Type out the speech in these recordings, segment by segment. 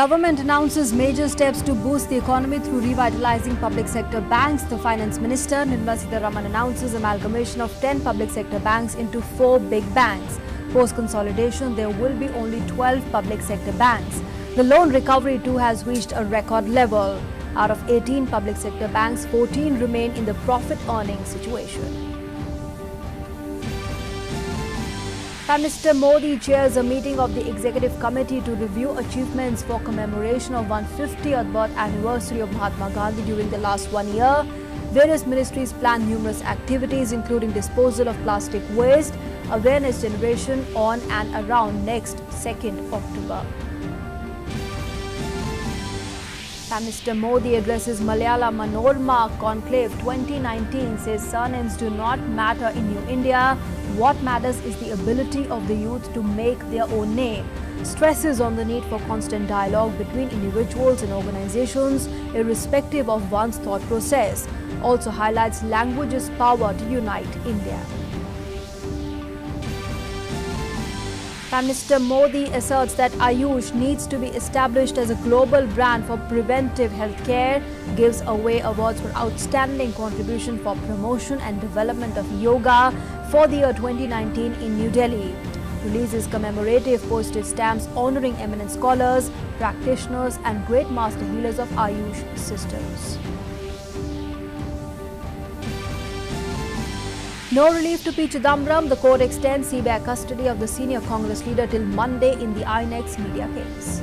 Government announces major steps to boost the economy through revitalizing public sector banks. The Finance Minister, Nirmala Sitharaman, announces amalgamation of 10 public sector banks into 4 big banks. Post-consolidation, there will be only 12 public sector banks. The loan recovery too has reached a record level. Out of 18 public sector banks, 14 remain in the profit-earning situation. Prime Minister Modi chairs a meeting of the Executive Committee to review achievements for commemoration of 150th birth anniversary of Mahatma Gandhi during the last 1 year. Various ministries plan numerous activities including disposal of plastic waste, awareness generation on and around next 2nd October. Prime Minister Modi addresses Malayala Manorama Conclave 2019, says surnames do not matter in New India. What matters is the ability of the youth to make their own name. Stresses on the need for constant dialogue between individuals and organizations, irrespective of one's thought process. Also highlights language's power to unite India. Prime Minister Modi asserts that Ayush needs to be established as a global brand for preventive healthcare, gives away awards for outstanding contribution for promotion and development of yoga for the year 2019 in New Delhi. Releases commemorative postage stamps honoring eminent scholars, practitioners and great master healers of Ayush systems. No relief to P. Chidambaram. The court extends CBI custody of the senior Congress leader till Monday in the INX Media case.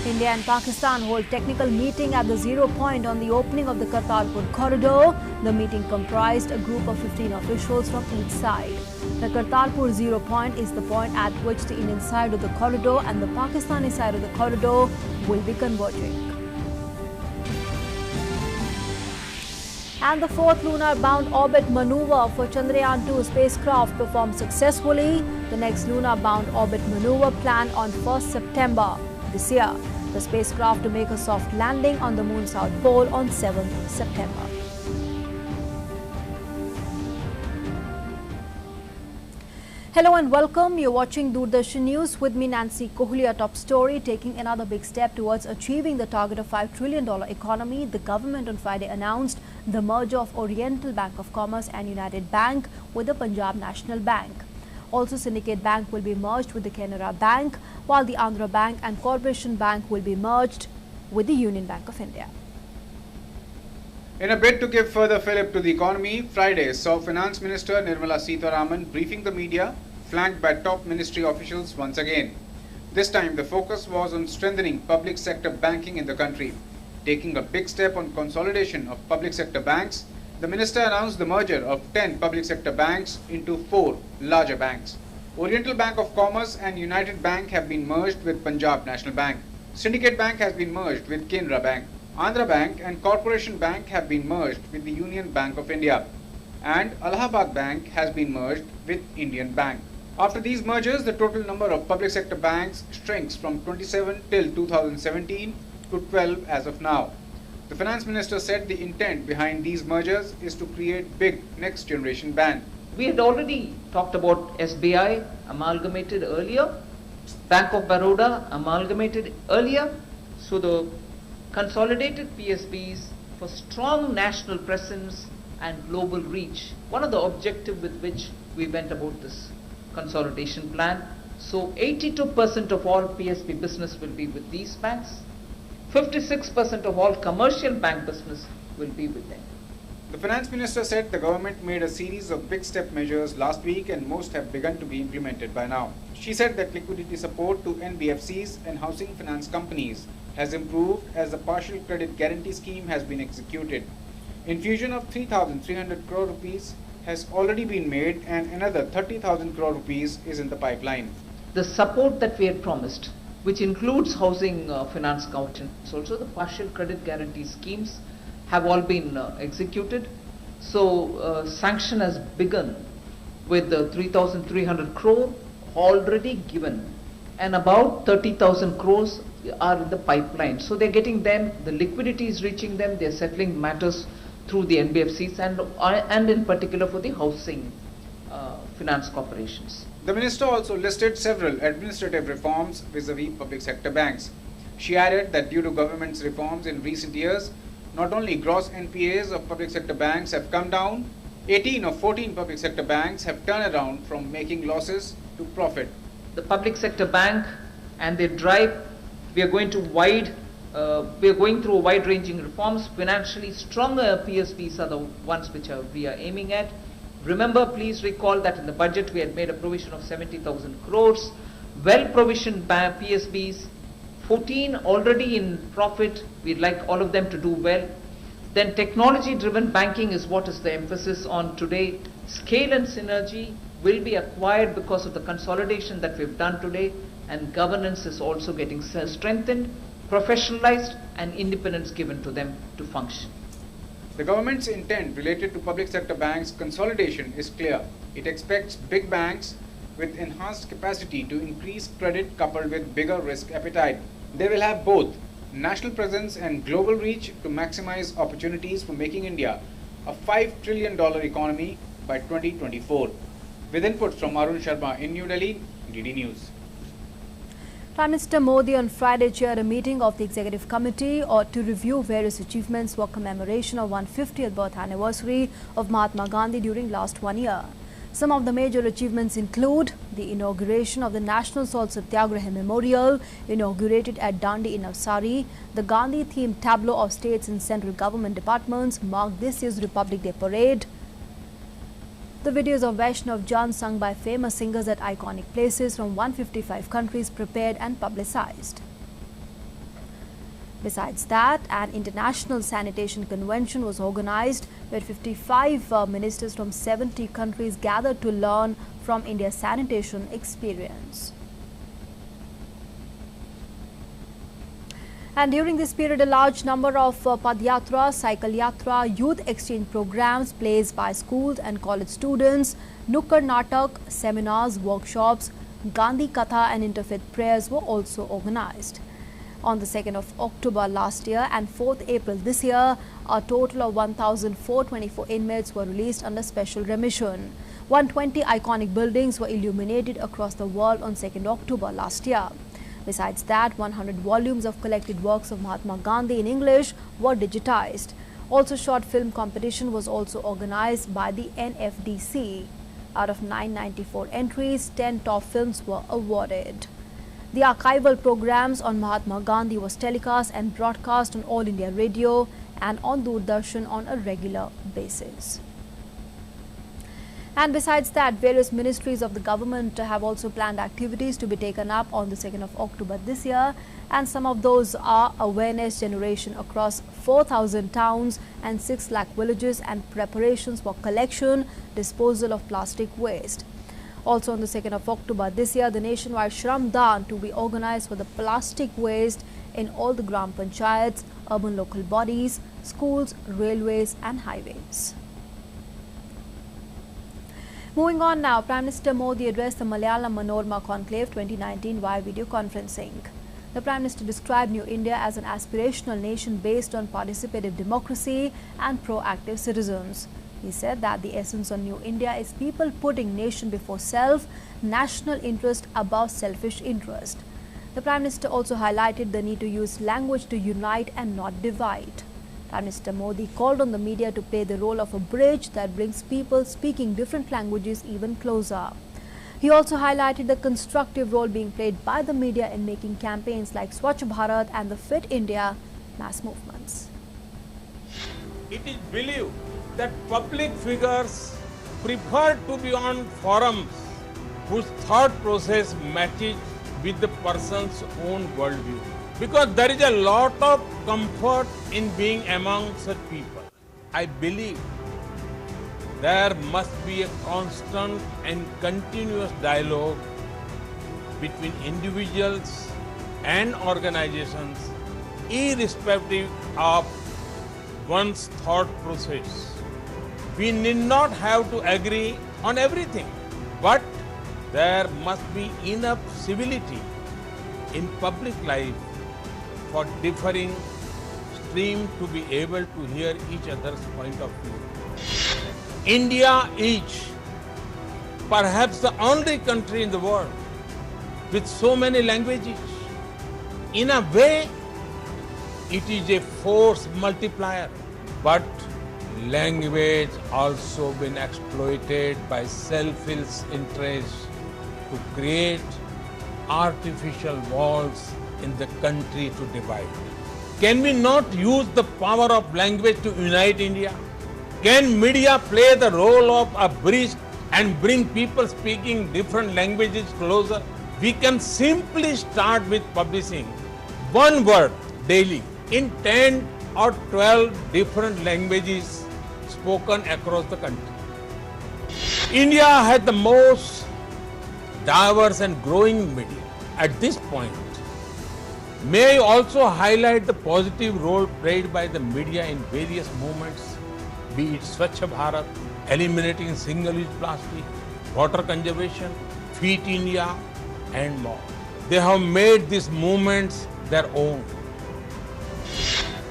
India and Pakistan hold technical meeting at the zero point on the opening of the Kartarpur corridor. The meeting comprised a group of 15 officials from each side. The Kartarpur zero point is the point at which the Indian side of the corridor and the Pakistani side of the corridor will be converging. And the 4th lunar-bound orbit maneuver for Chandrayaan-2 spacecraft performed successfully. The next lunar-bound orbit maneuver planned on 1st September this year. The spacecraft to make a soft landing on the moon's south pole on 7th September. Hello and welcome. You're watching Doordarshan News with me, Nancy Kohli. Our top story: taking another big step towards achieving the target of $5 trillion economy. The government on Friday announced the merger of Oriental Bank of Commerce and United Bank with the Punjab National Bank. Also, Syndicate Bank will be merged with the Canara Bank, while the Andhra Bank and Corporation Bank will be merged with the Union Bank of India. In a bid to give further fillip to the economy, Friday saw Finance Minister Nirmala Sitharaman briefing the media, flanked by top ministry officials once again. This time, the focus was on strengthening public sector banking in the country. Taking a big step on consolidation of public sector banks, the minister announced the merger of 10 public sector banks into 4 larger banks. Oriental Bank of Commerce and United Bank have been merged with Punjab National Bank. Syndicate Bank has been merged with Canara Bank. Andhra Bank and Corporation Bank have been merged with the Union Bank of India. And Allahabad Bank has been merged with Indian Bank. After these mergers, the total number of public sector banks shrinks from 27 till 2017 to 12 as of now. The Finance Minister said the intent behind these mergers is to create big next generation bank. We had already talked about SBI amalgamated earlier, Bank of Baroda amalgamated earlier. So the consolidated PSBs for strong national presence and global reach. One of the objectives with which we went about this consolidation plan. So 82% of all PSB business will be with these banks. 56% of all commercial bank business will be with them. The Finance Minister said the government made a series of big step measures last week and most have begun to be implemented by now. She said that liquidity support to NBFCs and housing finance companies has improved as the partial credit guarantee scheme has been executed. Infusion of 3,300 crore rupees has already been made and another 30,000 crore rupees is in the pipeline. The support that we had promised, which includes housing finance accountants, also the partial credit guarantee schemes have all been executed. So sanction has begun with the 3,300 crore already given and about 30,000 crores are in the pipeline. So they're getting them, the liquidity is reaching them, they're settling matters through the NBFCs and in particular for the housing finance corporations. The minister also listed several administrative reforms vis-a-vis public sector banks. She added that due to government's reforms in recent years, not only gross NPAs of public sector banks have come down, 18 of 14 public sector banks have turned around from making losses to profit. The public sector bank and their drive, we are going through wide-ranging reforms. Financially stronger PSBs are the ones which we are aiming at. Remember, please recall that in the budget we had made a provision of 70,000 crores. Well-provisioned PSBs, 14 already in profit. We'd like all of them to do well. Then technology-driven banking is what is the emphasis on today. Scale and synergy will be acquired because of the consolidation that we've done today, and governance is also getting strengthened, professionalized, and independence given to them to function. The government's intent related to public sector banks consolidation is clear. It expects big banks with enhanced capacity to increase credit coupled with bigger risk appetite. They will have both national presence and global reach to maximize opportunities for making India a $5 trillion economy by 2024. With input from Arun Sharma in New Delhi, DD News. Prime Minister Modi on Friday chaired a meeting of the Executive Committee to review various achievements for commemoration of 150th birth anniversary of Mahatma Gandhi during last 1 year. Some of the major achievements include the inauguration of the National Salt Satyagraha Memorial, inaugurated at Dandi in Navsari. The Gandhi-themed tableau of states and central government departments marked this year's Republic Day parade. The videos of Vaishnav Jan sung by famous singers at iconic places from 155 countries prepared and publicized. Besides that, an international sanitation convention was organized where 55 ministers from 70 countries gathered to learn from India's sanitation experience. And during this period, a large number of Padyatra, Cycle Yatra, youth exchange programs, plays by schools and college students, Nukkad Natak, seminars, workshops, Gandhi Katha and interfaith prayers were also organized. On the 2nd of October last year and 4th April this year, a total of 1,424 inmates were released under special remission. 120 iconic buildings were illuminated across the world on 2nd October last year. Besides that, 100 volumes of collected works of Mahatma Gandhi in English were digitized. Also, short film competition was also organized by the NFDC. Out of 994 entries, 10 top films were awarded. The archival programs on Mahatma Gandhi was telecast and broadcast on All India Radio and on Doordarshan on a regular basis. And besides that, various ministries of the government have also planned activities to be taken up on the 2nd of October this year. And some of those are awareness generation across 4,000 towns and 6 lakh villages and preparations for collection, disposal of plastic waste. Also on the 2nd of October this year, the nationwide Shram Daan to be organized for the plastic waste in all the Gram Panchayats, urban local bodies, schools, railways and highways. Moving on now, Prime Minister Modi addressed the Malayala Manorama Conclave 2019 via video conferencing. The Prime Minister described New India as an aspirational nation based on participative democracy and proactive citizens. He said that the essence of New India is people putting nation before self, national interest above selfish interest. The Prime Minister also highlighted the need to use language to unite and not divide. Prime Minister Modi called on the media to play the role of a bridge that brings people speaking different languages even closer. He also highlighted the constructive role being played by the media in making campaigns like Swachh Bharat and the Fit India mass movements. It is believed that public figures prefer to be on forums whose thought process matches with the person's own worldview. Because there is a lot of comfort in being among such people. I believe there must be a constant and continuous dialogue between individuals and organizations, irrespective of one's thought process. We need not have to agree on everything, but there must be enough civility in public life for differing extreme to be able to hear each other's point of view. India is perhaps the only country in the world with so many languages. In a way, it is a force multiplier, but language also been exploited by selfish interests to create artificial walls in the country to divide. Can we not use the power of language to unite India? Can media play the role of a bridge and bring people speaking different languages closer? We can simply start with publishing one word daily in 10 or 12 different languages spoken across the country. India has the most diverse and growing media. At this point, may I also highlight the positive role played by the media in various movements, be it Swachh Bharat, eliminating single-use plastic, water conservation, Fit India, and more. They have made these movements their own.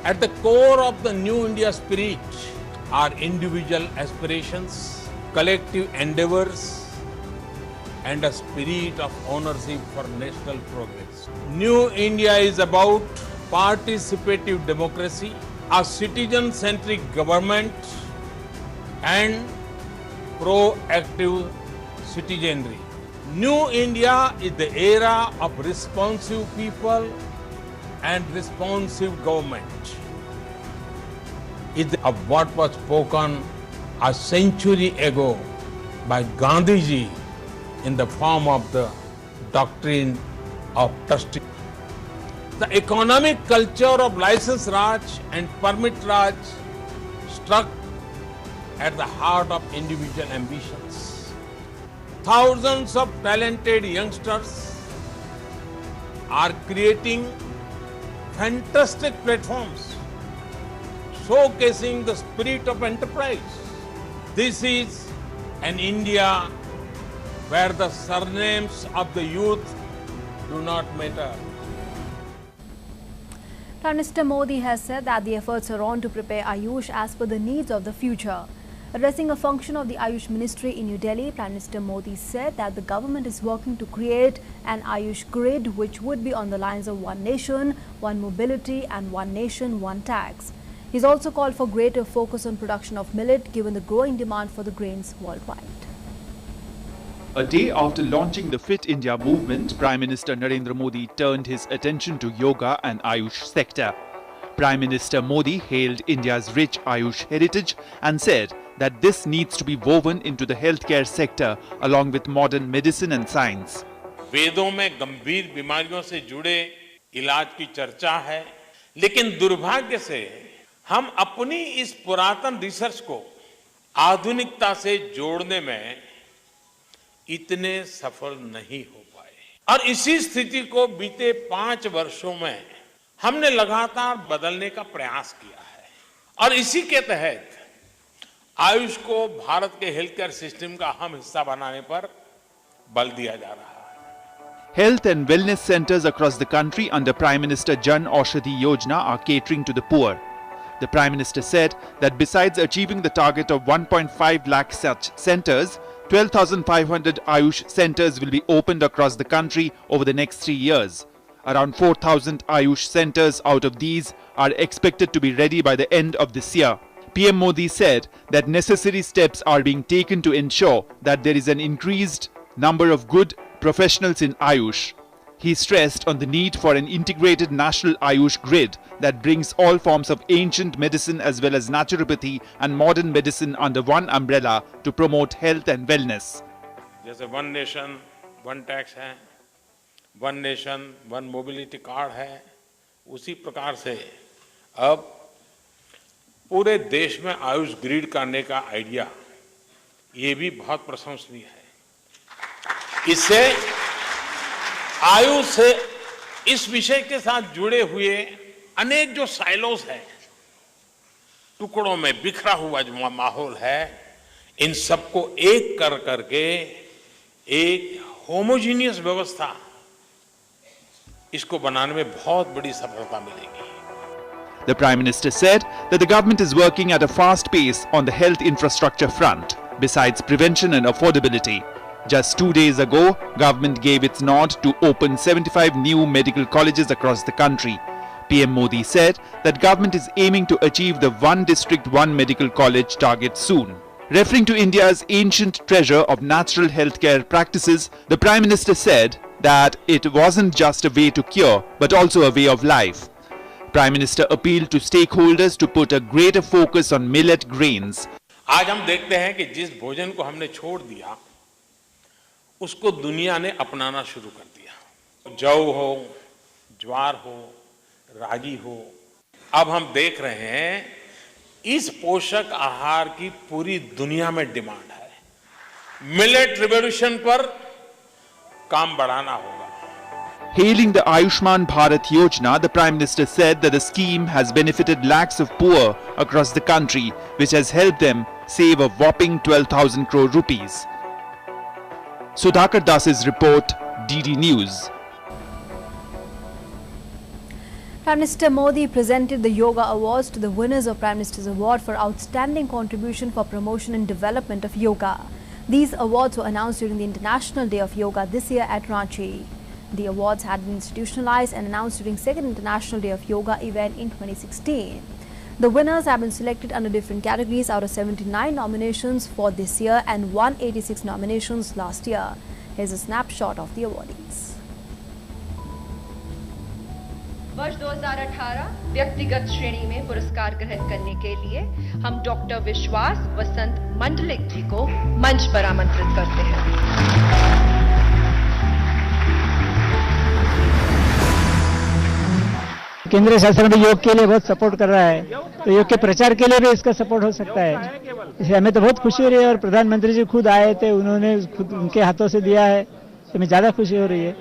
At the core of the new India spirit are individual aspirations, collective endeavors, and a spirit of ownership for national progress. New India is about participative democracy, a citizen-centric government, and proactive citizenry. New India is the era of responsive people and responsive government. It's of what was spoken a century ago by Gandhi ji in the form of the doctrine of trust. The economic culture of license Raj and permit Raj struck at the heart of individual ambitions. Thousands of talented youngsters are creating fantastic platforms showcasing the spirit of enterprise. This is an India where the surnames of the youth do not matter. Prime Minister Modi has said that the efforts are on to prepare Ayush as per the needs of the future. Addressing a function of the Ayush Ministry in New Delhi, Prime Minister Modi said that the government is working to create an Ayush grid which would be on the lines of one nation, one mobility and one nation, one tax. He's also called for greater focus on production of millet given the growing demand for the grains worldwide. A day after launching the Fit India movement, Prime Minister Narendra Modi turned his attention to yoga and Ayush sector. Prime Minister Modi hailed India's rich Ayush heritage and said that this needs to be woven into the healthcare sector along with modern medicine and science. वेदों में गंभीर बीमारियों से जुड़े इलाज की चर्चा है, लेकिन दुर्भाग्य से हम अपनी इस पुरातन रिसर्च को आधुनिकता से जोड़ने में इतने सफल नहीं हो पाए और इसी स्थिति को बीते 5 वर्षों में हमने लगातार बदलने का प्रयास किया है और इसी के तहत आयुष को भारत के हेल्थ केयर सिस्टम का अहम हिस्सा बनाने पर बल दिया जा रहा है. Health and wellness centers across the country under Prime Minister Jan Aushadhi Yojana are catering to the poor. The Prime Minister said that besides achieving the target of 1.5 lakh such centers, 12,500 Ayush centers will be opened across the country over the next 3 years. Around 4,000 Ayush centers out of these are expected to be ready by the end of this year. PM Modi said that necessary steps are being taken to ensure that there is an increased number of good professionals in Ayush. He stressed on the need for an integrated national Ayush grid that brings all forms of ancient medicine as well as naturopathy and modern medicine under one umbrella to promote health and wellness. जैसे one nation one tax है, one nation one mobility card है, उसी प्रकार से अब पूरे देश में आयुष ग्रिड करने का आइडिया ये भी बहुत प्रशंसनीय है. इससे आयुष से इस विषय के साथ जुड़े हुए अनेक जो साइलोस हैं, टुकड़ों में बिखरा हुआ जो माहौल है, इन सबको एक कर करके एक होमोजीनियस व्यवस्था इसको बनाने में बहुत बड़ी सफलता मिलेगी. The Prime Minister said that the government is working at a fast pace on the health infrastructure front, besides prevention and affordability. Just 2 days ago, government gave its nod to open 75 new medical colleges across the country. PM Modi said that government is aiming to achieve the one district, one medical college target soon. Referring to India's ancient treasure of natural healthcare practices, the Prime Minister said that it wasn't just a way to cure, but also a way of life. Prime Minister appealed to stakeholders to put a greater focus on millet grains. आज हम देखते हैं कि जिस भोजन को हमने छोड़ दिया, उसको दुनिया ने अपनाना शुरू कर दिया। जौ हो, ज्वार हो, रागी हो। अब हम देख रहे हैं इस पोषक आहार की पूरी दुनिया में डिमांड है। मिलेट रिवॉल्यूशन पर काम बढ़ाना होगा। Hailing the Ayushman Bharat Yojana, the Prime Minister said that the scheme has benefited lakhs of poor across the country, which has helped them save a whopping 12,000 crore rupees. Sudhakar Das's report, DD News. Prime Minister Modi presented the Yoga Awards to the winners of Prime Minister's Award for Outstanding Contribution for Promotion and Development of Yoga. These awards were announced during the International Day of Yoga this year at Ranchi. The awards had been institutionalized and announced during Second International Day of Yoga event in 2016. The winners have been selected under different categories out of 79 nominations for this year and 186 nominations last year. Here's a snapshot of the awardees. वर्ष 2018 व्यक्तिगत श्रेणी में पुरस्कार ग्रहण करने के लिए हम डॉक्टर विश्वास वसंत मंडलिक जी को मंच पर आमंत्रित करते हैं। केंद्र शासन भी योग के लिए बहुत सपोर्ट कर रहा है, तो योग के प्रचार के लिए भी इसका सपोर्ट हो सकता है। इसलिए हमें तो बहुत खुशी हो रही है और प्रधानमंत्री जी खुद आए थे, उन्होंने खुद उनके हाथों से दिया है, तो हमें ज्यादा खुशी हो रही है।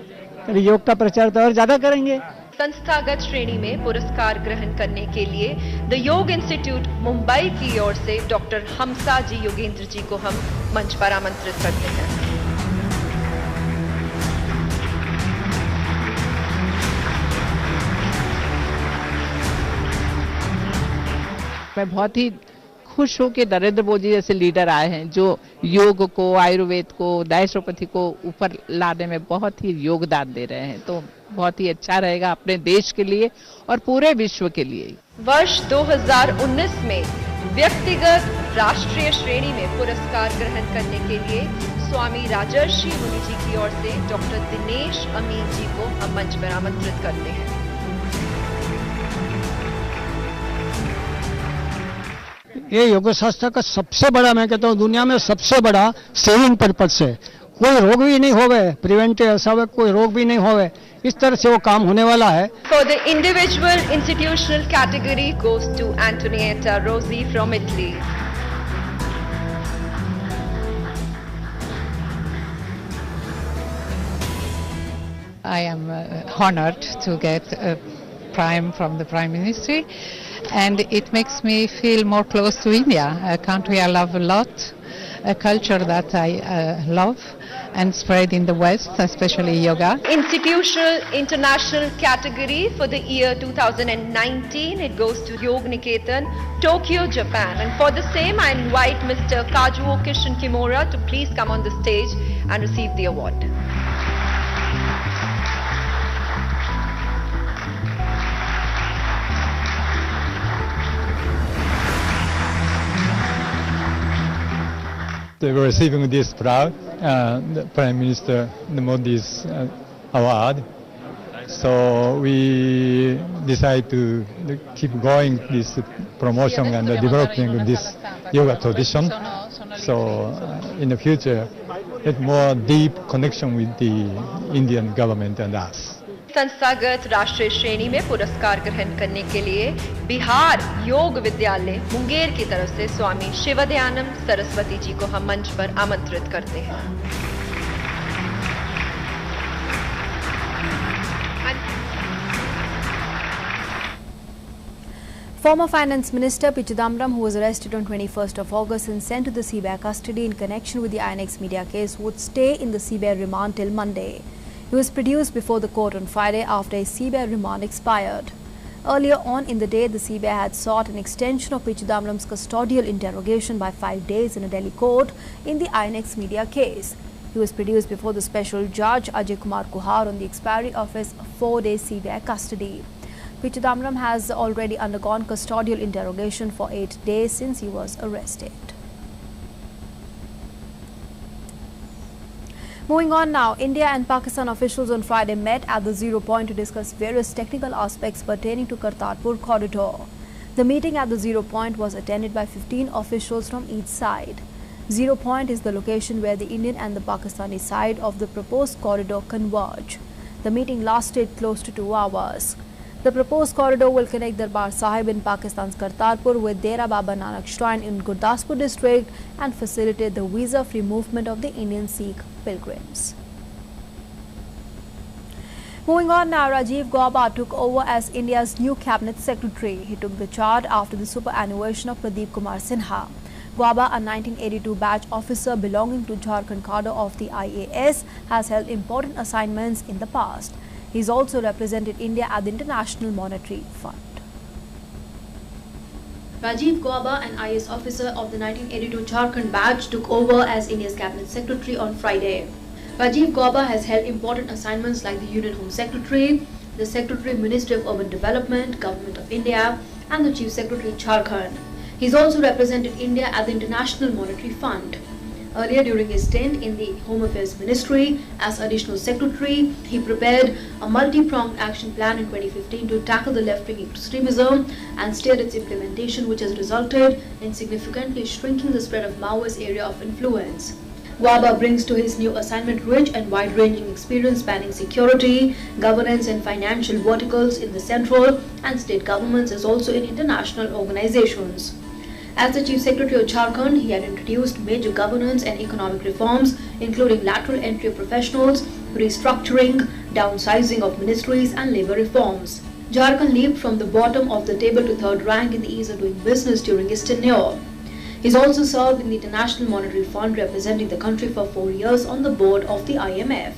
अभी योग का प्रचार तो और ज्यादा करेंगे। संस्थागत श्रेणी में पुरस्कार ग्रहण करने के लिए द योग इंस्टीट्यूट मुंबई की ओर से डॉक्टर हमसा जी योगेंद्र जी को हम मंच पर आमंत्रित करते हैं। मैं बहुत ही खुश हूँ कि नरेंद्र मोदी जैसे लीडर आए हैं जो योग को, आयुर्वेद को, नेचुरोपैथी को ऊपर लाने में बहुत ही योगदान दे रहे हैं, तो बहुत ही अच्छा रहेगा अपने देश के लिए और पूरे विश्व के लिए। वर्ष 2019 में व्यक्तिगत राष्ट्रीय श्रेणी में पुरस्कार ग्रहण करने के लिए स्वामी राजर्षि मुनि जी की ओर से डॉक्टर दिनेश अमीन जी को हम मंच पर आमंत्रित करते हैं। ये योग शास्त्र का सबसे बड़ा, मैं कहता हूँ दुनिया में सबसे बड़ा सेविंग पर्पज है। कोई रोग भी नहीं होवे, प्रिवेंटिव ऐसा कोई रोग भी नहीं होवे, इस तरह से वो काम होने वाला है। For the individual institutional category goes to Antonietta Rossi from Italy. I am honored to get a prime from the Prime Ministry, and it makes me feel more close to India, a country I love a lot, a culture that I love and spread in the West, especially yoga. Institutional international category for the year 2019, it goes to Yog Niketan, Tokyo, Japan. And for the same, I invite Mr. Kazuo Kishin Kimura to please come on the stage and receive the award. They were receiving this proud, the Prime Minister Modi's award. So we decided to keep going this promotion and developing this yoga tradition. So in the future, get more deep connection with the Indian government and us. संस्थागत राष्ट्रीय श्रेणी में पुरस्कार ग्रहण करने के लिए बिहार योग विद्यालय मुंगेर की तरफ से स्वामी शिवदयानंद सरस्वती जी को हम मंच पर आमंत्रित करते हैं। Former Finance Minister P. Chidambaram, who was arrested on 21st of August and sent to the CBI custody in connection with the INX Media case, would stay in the CBI remand till Monday. He was produced before the court on Friday after his CBI remand expired. Earlier on in the day, the CBI had sought an extension of P. Chidambaram's custodial interrogation by 5 days in a Delhi court in the INX Media case. He was produced before the special judge Ajay Kumar Kuhar on the expiry of his 4-day CBI custody. P. Chidambaram has already undergone custodial interrogation for 8 days since he was arrested. Moving on now, India and Pakistan officials on Friday met at the Zero Point to discuss various technical aspects pertaining to Kartarpur corridor. The meeting at the Zero Point was attended by 15 officials from each side. Zero Point is the location where the Indian and the Pakistani side of the proposed corridor converge. The meeting lasted close to 2 hours. The proposed corridor will connect Darbar Sahib in Pakistan's Kartarpur with Dera Baba Nanak Shrine in Gurdaspur district and facilitate the visa-free movement of the Indian Sikh pilgrims. Moving on now, Rajiv Baba took over as India's new cabinet secretary. He took the charge after the superannuation of Pradeep Kumar Sinha. Baba, a 1982 batch officer belonging to Jharkhand cadre of the IAS, has held important assignments in the past. He has also represented India at the International Monetary Fund. Rajiv Baba, an IAS officer of the 1982 Jharkhand batch, took over as India's cabinet secretary on Friday. Rajiv Baba has held important assignments like the Union Home Secretary, the Secretary Ministry of Urban Development, Government of India, and the Chief Secretary Jharkhand. He has also represented India at the International Monetary Fund. Earlier during his stint in the Home Affairs Ministry as Additional Secretary, he prepared a multi-pronged action plan in 2015 to tackle the left-wing extremism and steered its implementation, which has resulted in significantly shrinking the spread of Maoist area of influence. Baba brings to his new assignment rich and wide-ranging experience spanning security, governance and financial verticals in the central and state governments as also in international organizations. As the Chief Secretary of Jharkhand, he had introduced major governance and economic reforms, including lateral entry of professionals, restructuring, downsizing of ministries and labour reforms. Jharkhand leaped from the bottom of the table to third rank in the ease of doing business during his tenure. He has also served in the International Monetary Fund, representing the country for 4 years on the board of the IMF.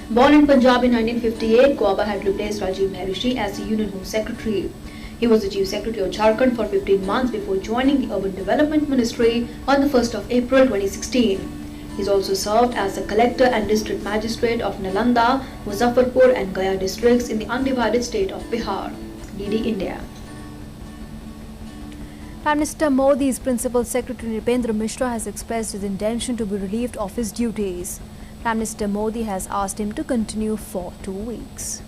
Born in Punjab in 1958, Baba had replaced Rajiv Maharishi as the Union Home Secretary. He was the Chief Secretary of Jharkhand for 15 months before joining the Urban Development Ministry on the 1st of April 2016. He has also served as the Collector and District Magistrate of Nalanda, Muzaffarpur and Gaya districts in the undivided state of Bihar. DD India. Prime Minister Modi's Principal Secretary Nripendra Mishra has expressed his intention to be relieved of his duties. Prime Minister Modi has asked him to continue for 2 weeks.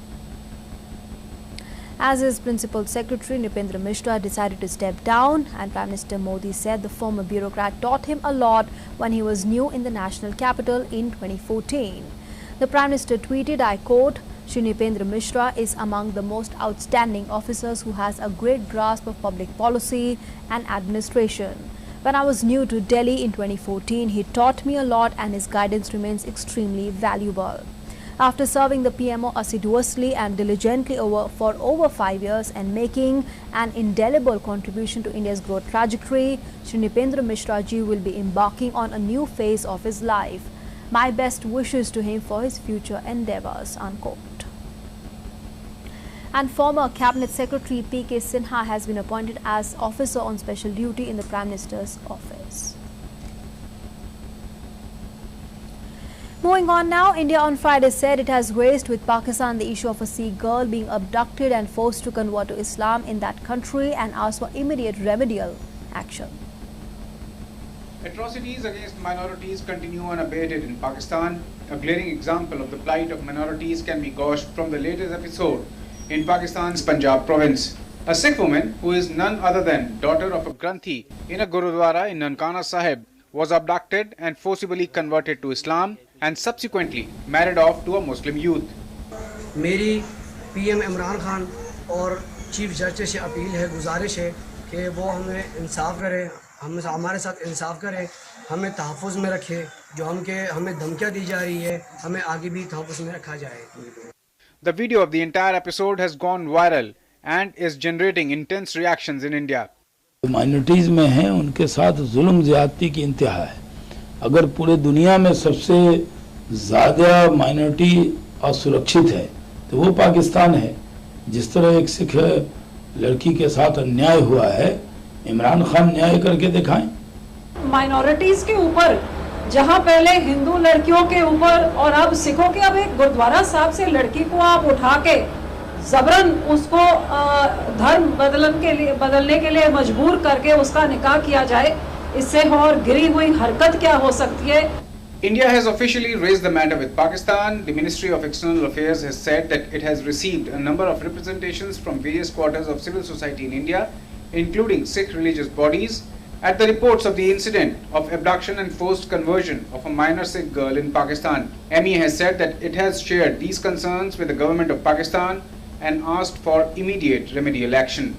As his Principal Secretary, Nripendra Mishra decided to step down, and Prime Minister Modi said the former bureaucrat taught him a lot when he was new in the national capital in 2014. The Prime Minister tweeted, I quote, Shri Nripendra Mishra is among the most outstanding officers who has a great grasp of public policy and administration. When I was new to Delhi in 2014, he taught me a lot and his guidance remains extremely valuable. After serving the PMO assiduously and diligently for over 5 years and making an indelible contribution to India's growth trajectory, Shri Nripendra Mishra ji will be embarking on a new phase of his life. My best wishes to him for his future endeavours, unquote. And former Cabinet Secretary P.K. Sinha has been appointed as officer on special duty in the Prime Minister's office. Moving on now, India on Friday said it has raised with Pakistan the issue of a Sikh girl being abducted and forced to convert to Islam in that country and asked for immediate remedial action. Atrocities against minorities continue unabated in Pakistan. A glaring example of the plight of minorities can be gauged from the latest episode in Pakistan's Punjab province. A Sikh woman, who is none other than daughter of a Granthi in a Gurudwara in Nankana Sahib, was abducted and forcibly converted to Islam and subsequently married off to a Muslim youth. मेरी PM Imran Khan और chief justice से appeal है, गुजारिश है कि वो हमें इंसाफ करे, हमारे साथ इंसाफ करे, हमें तहफ़्फ़ुज़ में रखे, जो हमें धमकियाँ दी जा रही है, हमें आगे भी तहफ़्फ़ुज़ में रखा जाए. The video of the entire episode has gone viral and is generating intense reactions in India. Minorities में हैं, उनके साथ जुल्म ज़्यादती की इंतहा है. अगर पूरे दुनिया में सबसे ज़्यादा माइनॉरिटी असुरक्षित है तो वो पाकिस्तान है. जिस तरह एक सिख लड़की के साथ अन्याय हुआ है, इमरान खान न्याय करके दिखाएं। माइनॉरिटीज के ऊपर, जहां पहले हिंदू लड़कियों के ऊपर और अब सिखों के, अब एक गुरुद्वारा साहब से लड़की को आप उठा के जबरन उसको धर्म बदलने के लिए मजबूर करके उसका निकाह किया जाए, इससे और गिरी हुई हरकत क्या हो सकती है। India has officially raised the matter with Pakistan. The Ministry of External Affairs has said that it has received a number of representations from various quarters of civil society in India, including Sikh religious bodies, at the reports of the incident of abduction and forced conversion of a minor Sikh girl in Pakistan. ME has said that it has shared these concerns with the government of Pakistan and asked for immediate remedial action.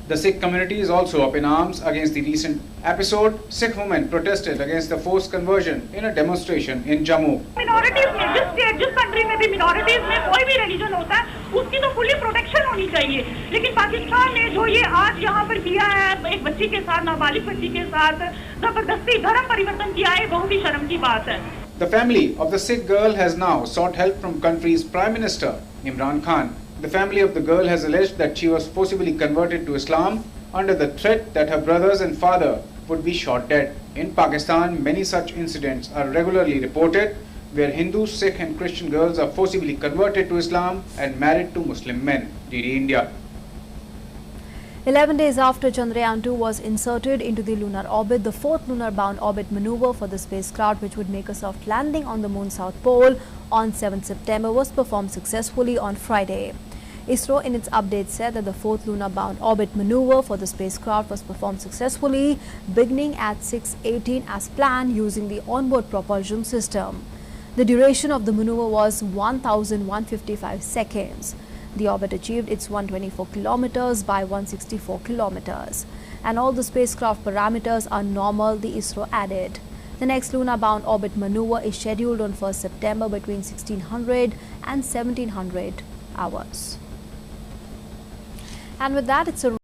The Sikh community is also up in arms against the recent episode. Sikh women protested against the forced conversion in a demonstration in Jammu. Minorities में जिस country में भी minorities में कोई भी religion होता है, उसकी तो fully protection होनी चाहिए। लेकिन पाकिस्तान ने जो ये आज यहाँ पर किया है, एक बच्ची के साथ, नाबालिग बच्ची के साथ जबरदस्ती धर्म परिवर्तन किया है, बहुत ही शर्म की बात है। The family of the Sikh girl has now sought help from country's Prime Minister Imran Khan. The family of the girl has alleged that she was forcibly converted to Islam under the threat that her brothers and father would be shot dead. In Pakistan, many such incidents are regularly reported where Hindu, Sikh and Christian girls are forcibly converted to Islam and married to Muslim men. DD India. 11 days after Chandrayaan-2 was inserted into the lunar orbit, the fourth lunar-bound orbit maneuver for the spacecraft, which would make a soft landing on the moon's south pole on 7 September, was performed successfully on Friday. ISRO in its update said that the fourth lunar-bound orbit maneuver for the spacecraft was performed successfully, beginning at 6:18 as planned using the onboard propulsion system. The duration of the maneuver was 1,155 seconds. The orbit achieved its 124 kilometers by 164 kilometers. And all the spacecraft parameters are normal, the ISRO added. The next lunar-bound orbit maneuver is scheduled on 1st September between 1600 and 1700 hours. And with that, it's a